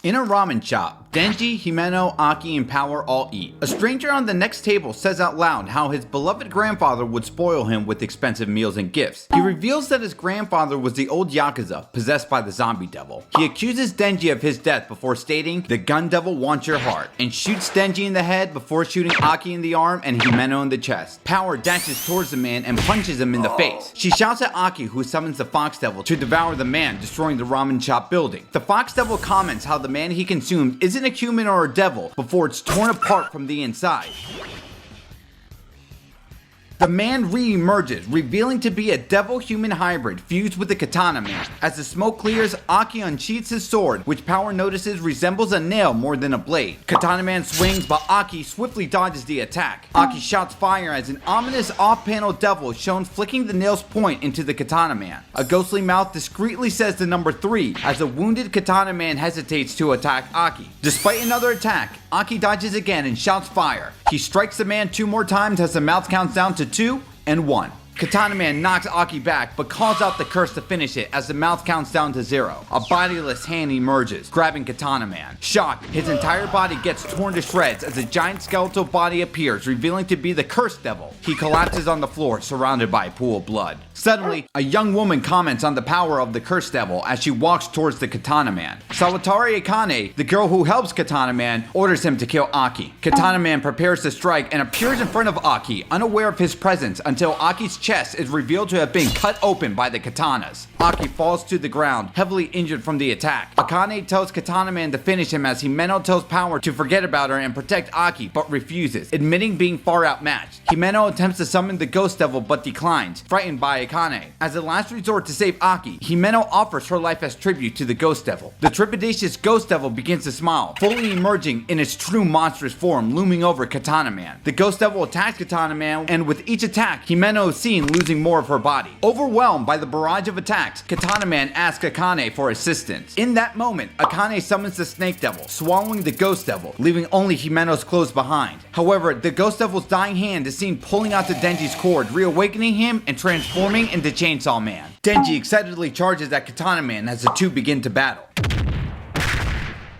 In a ramen shop, Denji, Himeno, Aki, and Power all eat. A stranger on the next table says out loud how his beloved grandfather would spoil him with expensive meals and gifts. He reveals that his grandfather was the old Yakuza, possessed by the zombie devil. He accuses Denji of his death before stating, "The gun devil wants your heart," and shoots Denji in the head before shooting Aki in the arm and Himeno in the chest. Power dashes towards the man and punches him in the face. She shouts at Aki, who summons the fox devil to devour the man, destroying the ramen shop building. The fox devil comments how the man he consumed isn't a human or a devil before it's torn apart from the inside. The man re-emerges, revealing to be a devil-human hybrid fused with the Katana Man. As the smoke clears, Aki unsheaths his sword, which Power notices resembles a nail more than a blade. Katana Man swings, but Aki swiftly dodges the attack. Aki shouts fire as an ominous off-panel devil is shown flicking the nail's point into the Katana Man. A ghostly mouth discreetly says the number 3 as the wounded Katana Man hesitates to attack Aki. Despite another attack, Aki dodges again and shouts fire. He strikes the man 2 more times as the mouth counts down to 2 and 1. Katana Man knocks Aki back, but calls out the curse to finish it as the mouth counts down to 0. A bodiless hand emerges, grabbing Katana Man. Shocked, his entire body gets torn to shreds as a giant skeletal body appears, revealing to be the cursed devil. He collapses on the floor, surrounded by a pool of blood. Suddenly, a young woman comments on the power of the cursed devil as she walks towards the Katana Man. Sawatari Akane, the girl who helps Katana Man, orders him to kill Aki. Katana Man prepares to strike and appears in front of Aki, unaware of his presence until Aki's chest is revealed to have been cut open by the katanas. Aki falls to the ground, heavily injured from the attack. Akane tells Katana Man to finish him as Himeno tells Power to forget about her and protect Aki, but refuses, admitting being far outmatched. Himeno attempts to summon the ghost devil but declines, frightened by Akane. As a last resort to save Aki, Himeno offers her life as tribute to the ghost devil. The trepidatious ghost devil begins to smile, fully emerging in its true monstrous form, looming over Katana Man. The ghost devil attacks Katana Man, and with each attack, Himeno is seen losing more of her body. Overwhelmed by the barrage of attacks, Katana Man asks Akane for assistance. In that moment, Akane summons the snake devil, swallowing the ghost devil, leaving only Himeno's clothes behind. However, the ghost devil's dying hand is seen pulling out the Denji's cord, reawakening him and transforming into Chainsaw Man. Denji excitedly charges at Katana Man as the two begin to battle.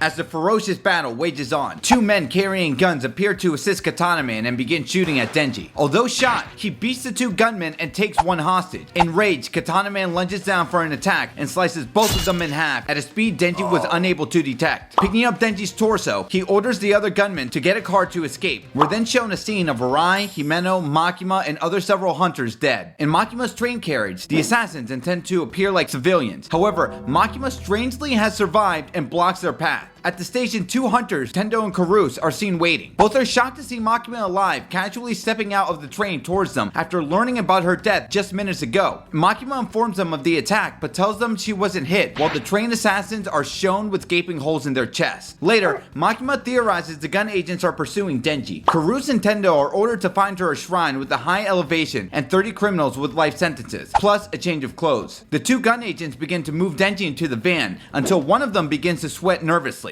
As the ferocious battle wages on, 2 men carrying guns appear to assist Katana Man and begin shooting at Denji. Although shot, he beats the 2 gunmen and takes 1 hostage. Enraged, Katana Man lunges down for an attack and slices both of them in half at a speed Denji was unable to detect. Picking up Denji's torso, he orders the other gunmen to get a car to escape. We're then shown a scene of Arai, Himeno, Makima, and other several hunters dead. In Makima's train carriage, the assassins intend to appear like civilians. However, Makima strangely has survived and blocks their path. At the station, 2 hunters, Tendo and Karus, are seen waiting. Both are shocked to see Makima alive, casually stepping out of the train towards them after learning about her death just minutes ago. Makima informs them of the attack, but tells them she wasn't hit, while the train assassins are shown with gaping holes in their chests. Later, Makima theorizes the gun agents are pursuing Denji. Karus and Tendo are ordered to find her a shrine with a high elevation and 30 criminals with life sentences, plus a change of clothes. The 2 gun agents begin to move Denji into the van, until one of them begins to sweat nervously.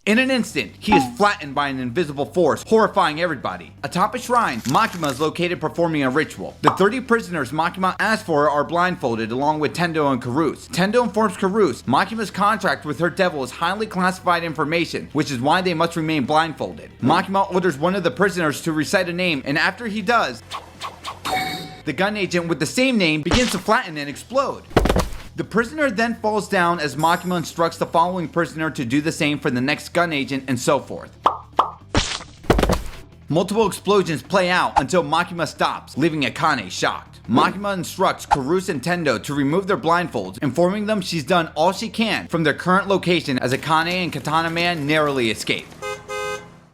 In an instant, he is flattened by an invisible force, horrifying everybody. Atop a shrine, Makima is located performing a ritual. The 30 prisoners Makima asked for are blindfolded along with Tendo and Karus. Tendo informs Karus Makima's contract with her devil is highly classified information, which is why they must remain blindfolded. Makima orders one of the prisoners to recite a name, and after he does, the gun agent with the same name begins to flatten and explode. The prisoner then falls down as Makima instructs the following prisoner to do the same for the next gun agent, and so forth. Multiple explosions play out until Makima stops, leaving Akane shocked. Makima instructs Karus and Tendo to remove their blindfolds, informing them she's done all she can from their current location as Akane and Katana Man narrowly escape.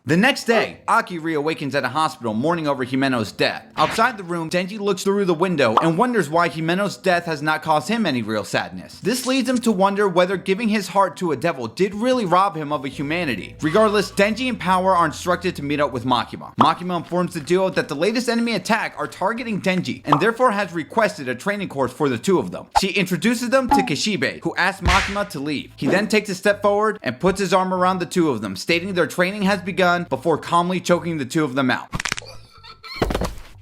The next day, Aki reawakens at a hospital mourning over Himeno's death. Outside the room, Denji looks through the window and wonders why Himeno's death has not caused him any real sadness. This leads him to wonder whether giving his heart to a devil did really rob him of a humanity. Regardless, Denji and Power are instructed to meet up with Makima. Makima informs the duo that the latest enemy attack are targeting Denji, and therefore has requested a training course for the 2 of them. She introduces them to Kishibe, who asks Makima to leave. He then takes a step forward and puts his arm around the 2 of them, stating their training has begun before calmly choking the 2 of them out.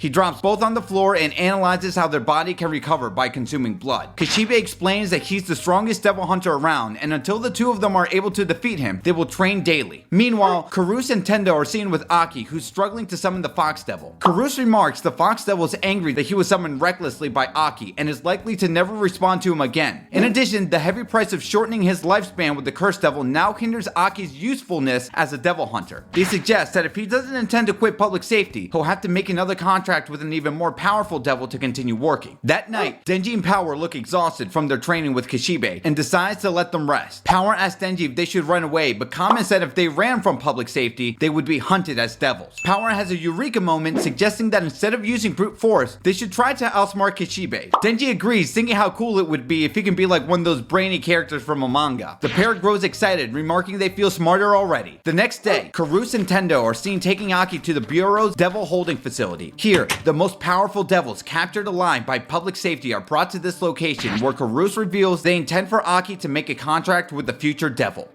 He drops both on the floor and analyzes how their body can recover by consuming blood. Kishibe explains that he's the strongest devil hunter around, and until the two of them are able to defeat him, they will train daily. Meanwhile, Karus and Tendo are seen with Aki, who's struggling to summon the Fox Devil. Karus remarks the Fox Devil is angry that he was summoned recklessly by Aki and is likely to never respond to him again. In addition, the heavy price of shortening his lifespan with the Cursed Devil now hinders Aki's usefulness as a devil hunter. They suggest that if he doesn't intend to quit public safety, he'll have to make another contract with an even more powerful devil to continue working. That night, Denji and Power look exhausted from their training with Kishibe and decides to let them rest. Power asks Denji if they should run away, but Kamen said if they ran from public safety, they would be hunted as devils. Power has a eureka moment suggesting that instead of using brute force, they should try to outsmart Kishibe. Denji agrees, thinking how cool it would be if he can be like one of those brainy characters from a manga. The pair grows excited, remarking they feel smarter already. The next day, Karus and Tendo are seen taking Aki to the Bureau's devil holding facility. Here, the most powerful devils captured alive by public safety are brought to this location where Karus reveals they intend for Aki to make a contract with the future devil.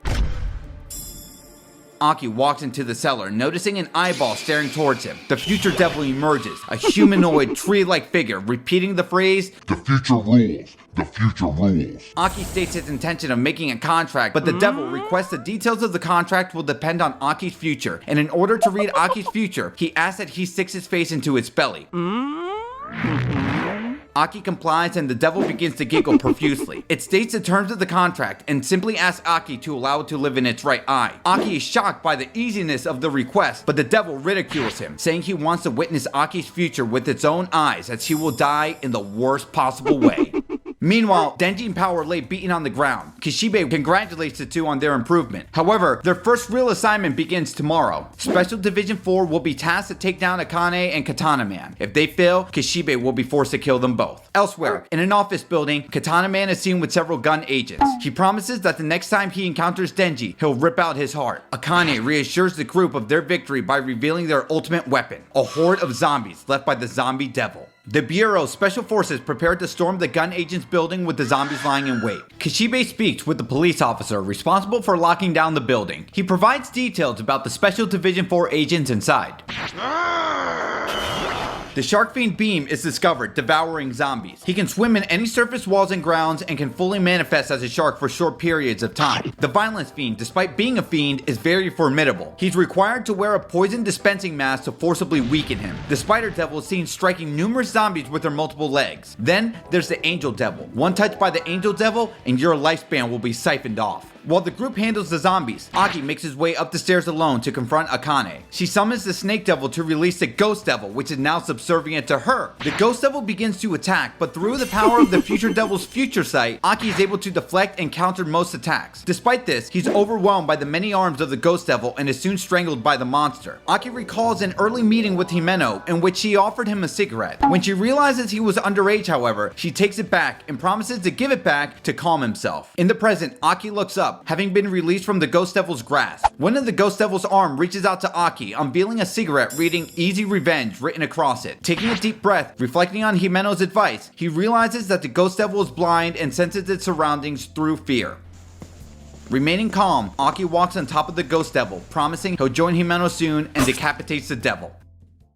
Aki walks into the cellar, noticing an eyeball staring towards him. The future devil emerges, a humanoid tree-like figure, repeating the phrase, "The future rules. The future rules." Aki states his intention of making a contract, but the devil requests the details of the contract will depend on Aki's future, and in order to read Aki's future, he asks that he sticks his face into its belly. Aki complies and the devil begins to giggle profusely. It states the terms of the contract and simply asks Aki to allow it to live in its right eye. Aki is shocked by the easiness of the request, but the devil ridicules him, saying he wants to witness Aki's future with its own eyes as he will die in the worst possible way. Meanwhile, Denji and Power lay beaten on the ground. Kishibe congratulates the two on their improvement. However, their first real assignment begins tomorrow. Special Division 4 will be tasked to take down Akane and Katana Man. If they fail, Kishibe will be forced to kill them both. Elsewhere, in an office building, Katana Man is seen with several gun agents. He promises that the next time he encounters Denji, he'll rip out his heart. Akane reassures the group of their victory by revealing their ultimate weapon, a horde of zombies left by the zombie devil. The Bureau's special forces prepared to storm the gun agent's building with the zombies lying in wait. Kishibe speaks with the police officer responsible for locking down the building. He provides details about the Special Division 4 agents inside. The Shark Fiend beam is discovered, devouring zombies. He can swim in any surface walls and grounds and can fully manifest as a shark for short periods of time. The Violence Fiend, despite being a fiend, is very formidable. He's required to wear a poison dispensing mask to forcibly weaken him. The Spider Devil is seen striking numerous zombies with her multiple legs. Then there's the Angel Devil. One touch by the Angel Devil and your lifespan will be siphoned off. While the group handles the zombies, Aki makes his way up the stairs alone to confront Akane. She summons the Snake Devil to release the Ghost Devil, which is now subservient to her. The Ghost Devil begins to attack, but through the power of the Future Devil's future sight, Aki is able to deflect and counter most attacks. Despite this, he's overwhelmed by the many arms of the Ghost Devil and is soon strangled by the monster. Aki recalls an early meeting with Himeno in which she offered him a cigarette. When she realizes he was underage, however, she takes it back and promises to give it back to calm himself. In the present, Aki looks up, having been released from the Ghost Devil's grasp. One of the Ghost Devil's arm reaches out to Aki, unveiling a cigarette reading "Easy Revenge" written across it. Taking a deep breath, reflecting on Himeno's advice, he realizes that the Ghost Devil is blind and senses its surroundings through fear. Remaining calm, Aki walks on top of the Ghost Devil, promising he'll join Himeno soon and decapitates the devil.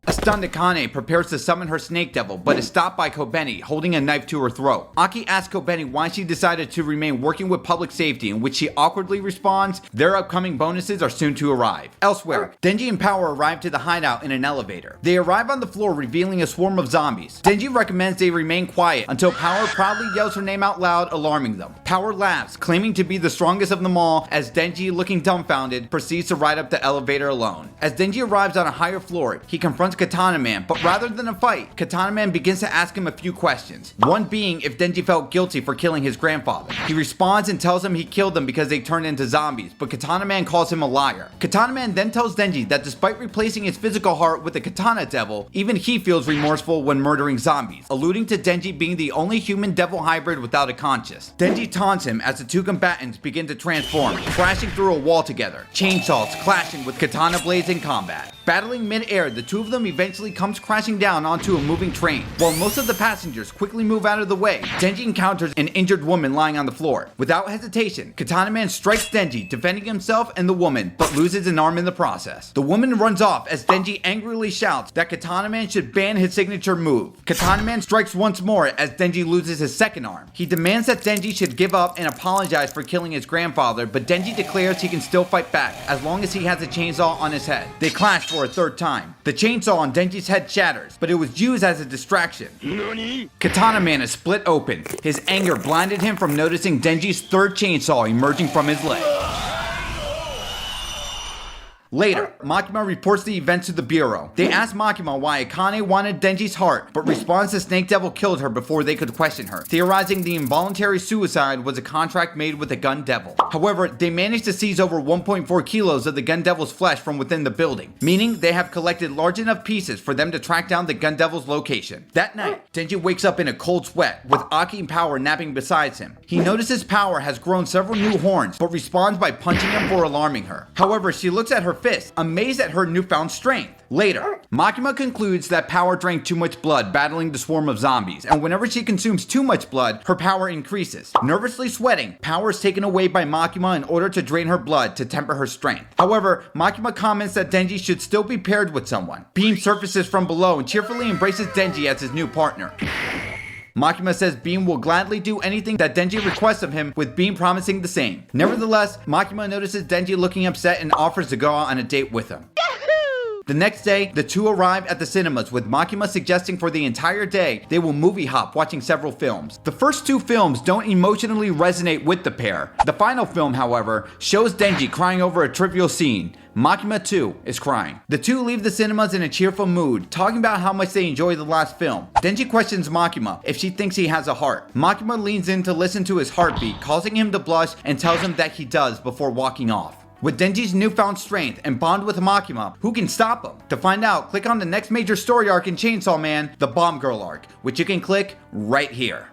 A stunned Akane prepares to summon her Snake Devil, but is stopped by Kobeni, holding a knife to her throat. Aki asks Kobeni why she decided to remain working with public safety, in which she awkwardly responds, their upcoming bonuses are soon to arrive. Elsewhere, Denji and Power arrive to the hideout in an elevator. They arrive on the floor, revealing a swarm of zombies. Denji recommends they remain quiet until Power proudly yells her name out loud, alarming them. Power laughs, claiming to be the strongest of them all, as Denji, looking dumbfounded, proceeds to ride up the elevator alone. As Denji arrives on a higher floor, he confronts Katana Man, but rather than a fight, Katana Man begins to ask him a few questions. One being if Denji felt guilty for killing his grandfather. He responds and tells him he killed them because they turned into zombies, but Katana Man calls him a liar. Katana Man then tells Denji that despite replacing his physical heart with the Katana Devil, even he feels remorseful when murdering zombies, alluding to Denji being the only human devil hybrid without a conscience. Denji taunts him as the two combatants begin to transform, crashing through a wall together, chainsaws clashing with katana blades in combat. Battling mid-air, the two of them them eventually comes crashing down onto a moving train. While most of the passengers quickly move out of the way, Denji encounters an injured woman lying on the floor. Without hesitation, Katana Man strikes Denji, defending himself and the woman, but loses an arm in the process. The woman runs off as Denji angrily shouts that Katana Man should ban his signature move. Katana Man strikes once more as Denji loses his second arm. He demands that Denji should give up and apologize for killing his grandfather, but Denji declares he can still fight back as long as he has a chainsaw on his head. They clash for a third time. The chainsaw on Denji's head shatters, but it was used as a distraction. Katana Man is split open. His anger blinded him from noticing Denji's third chainsaw emerging from his leg. Later, Makima reports the events to the bureau. They ask Makima why Akane wanted Denji's heart, but responds the Snake Devil killed her before they could question her, theorizing the involuntary suicide was a contract made with the Gun Devil. However, they managed to seize over 1.4 kilos of the Gun Devil's flesh from within the building, meaning they have collected large enough pieces for them to track down the Gun Devil's location. That night, Denji wakes up in a cold sweat, with Aki and Power napping beside him. He notices Power has grown several new horns, but responds by punching him for alarming her. However, she looks at her fist, amazed at her newfound strength. Later, Makima concludes that Power drank too much blood battling the swarm of zombies, and whenever she consumes too much blood, her power increases. Nervously sweating, Power is taken away by Makima in order to drain her blood to temper her strength. However, Makima comments that Denji should still be paired with someone. Beam surfaces from below and cheerfully embraces Denji as his new partner. Makima says Beam will gladly do anything that Denji requests of him, with Beam promising the same. Nevertheless, Makima notices Denji looking upset and offers to go out on a date with him. The next day, the two arrive at the cinemas, with Makima suggesting for the entire day they will movie hop watching several films. The first two films don't emotionally resonate with the pair. The final film, however, shows Denji crying over a trivial scene. Makima too is crying. The two leave the cinemas in a cheerful mood, talking about how much they enjoyed the last film. Denji questions Makima if she thinks he has a heart. Makima leans in to listen to his heartbeat, causing him to blush, and tells him that he does before walking off. With Denji's newfound strength and bond with Makima, who can stop him? To find out, click on the next major story arc in Chainsaw Man, the Bomb Girl arc, which you can click right here.